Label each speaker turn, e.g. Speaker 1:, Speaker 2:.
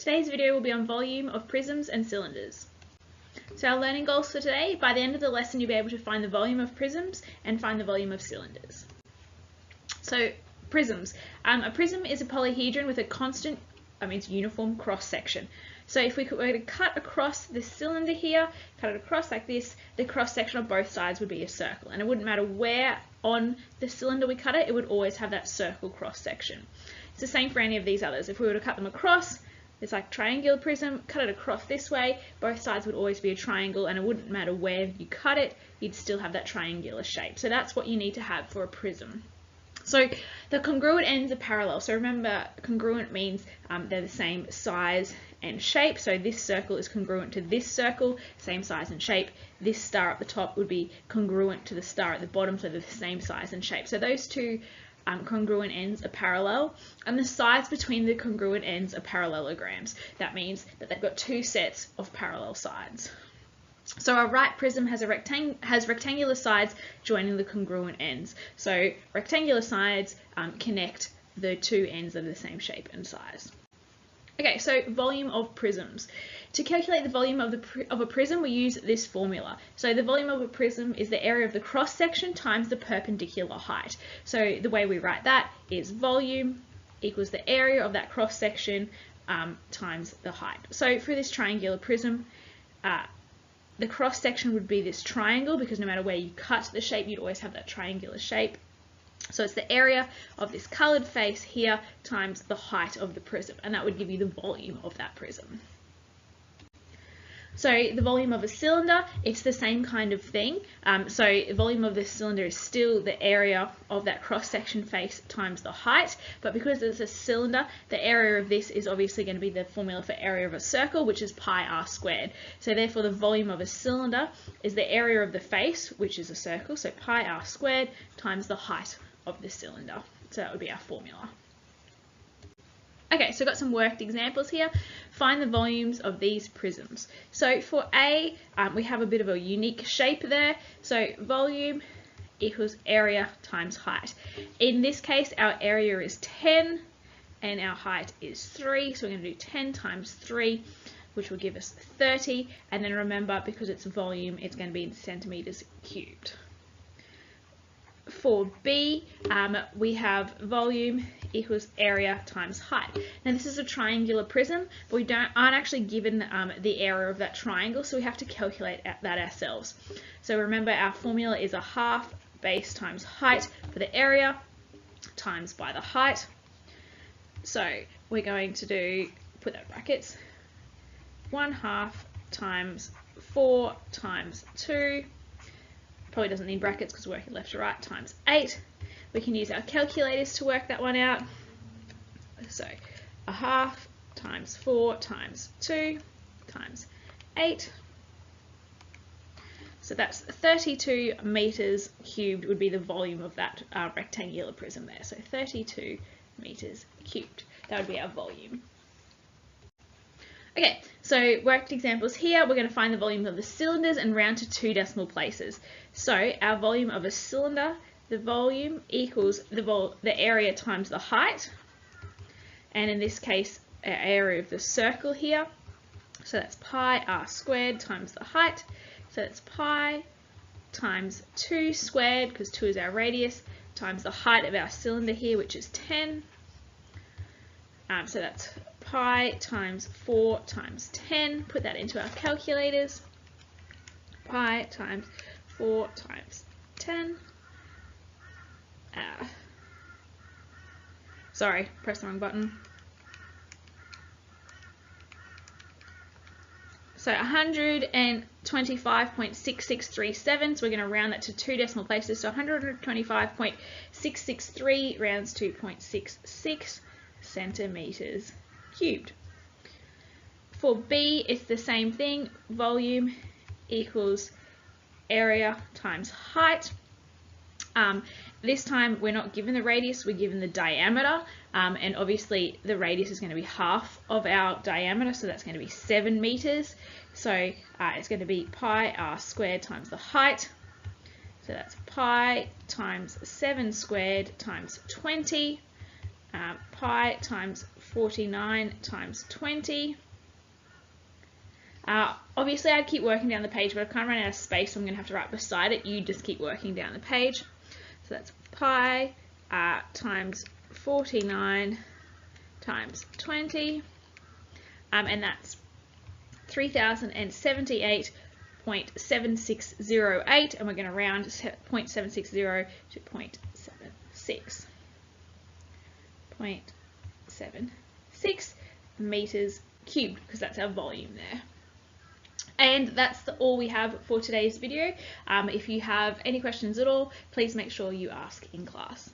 Speaker 1: Today's video will be on volume of prisms and cylinders. So our learning goals for today, by the end of the lesson you'll be able to find the volume of prisms and find the volume of cylinders. So prisms. A prism is a polyhedron with a constant, uniform cross section. So if we were to cut across this cylinder here, cut it across like this, the cross section on both sides would be a circle, and it wouldn't matter where on the cylinder we cut it, it would always have that circle cross section. It's the same for any of these others. If we were to cut them across, it's like triangular prism, cut it across this way, both sides would always be a triangle, and it wouldn't matter where you cut it, you'd still have that triangular shape. So that's what you need to have for a prism. So the congruent ends are parallel. So remember, congruent means they're the same size and shape. So this circle is congruent to this circle, same size and shape. This star at the top would be congruent to the star at the bottom, so they're the same size and shape. So those two congruent ends are parallel, and the sides between the congruent ends are parallelograms. That means that they've got two sets of parallel sides. So our right prism has rectangular sides joining the congruent ends. So rectangular sides connect the two ends that are the same shape and size. Okay, so volume of prisms. To calculate the volume of a prism, we use this formula. So the volume of a prism is the area of the cross section times the perpendicular height. So the way we write that is volume equals the area of that cross section times the height. So for this triangular prism, the cross section would be this triangle, because no matter where you cut the shape, you'd always have that triangular shape. So it's the area of this coloured face here times the height of the prism, and that would give you the volume of that prism. So the volume of a cylinder, it's the same kind of thing. So the volume of the cylinder is still the area of that cross-section face times the height, but because it's a cylinder, the area of this is obviously going to be the formula for area of a circle, which is pi r squared. So therefore the volume of a cylinder is the area of the face, which is a circle, so pi r squared times the height of the cylinder. So that would be our formula. Okay, so I've got some worked examples here. Find the volumes of these prisms. So for A, we have a bit of a unique shape there. So volume equals area times height. In this case, our area is 10 and our height is 3. So we're going to do 10 times 3, which will give us 30. And then remember, because it's volume, it's going to be in centimeters cubed. For B, we have volume equals area times height. Now this is a triangular prism, but we aren't actually given the area of that triangle, so we have to calculate that ourselves. So remember, our formula is a half base times height for the area times by the height. So we're going to put that in brackets, 1/2 times 4 times 2. Probably doesn't need brackets because we're working left to right, times 8. We can use our calculators to work that one out. So 1/2 times 4 times 2 times 8. So that's 32 meters cubed would be the volume of that rectangular prism there. So 32 meters cubed. That would be our volume. Okay, so worked examples here, we're going to find the volume of the cylinders and round to 2 decimal places. So our volume of a cylinder, the volume equals the area times the height, and in this case our area of the circle here, so that's pi r squared times the height, so that's pi times 2 squared, because 2 is our radius, times the height of our cylinder here, which is 10. So that's pi times 4 times 10. Put that into our calculators. Pi times 4 times 10. Sorry, pressed the wrong button. So 125.6637. So we're going to round that to 2 decimal places. So 125.663 rounds to 0.66 centimeters cubed. For B, it's the same thing. Volume equals area times height. This time we're not given the radius, we're given the diameter, and obviously the radius is going to be half of our diameter, so that's going to be 7 meters. So it's going to be pi r squared times the height. So that's pi times 7 squared times 20. Pi times 49 times 20. Obviously I'd keep working down the page, but I've kind of run out of space, so I'm going to have to write beside it. You just keep working down the page. So that's pi times 49 times 20, and that's 3078.7608, and we're going to round 0.760 to 0.76. 0.76 meters cubed, because that's our volume there. And that's all we have for today's video. If you have any questions at all, please make sure you ask in class.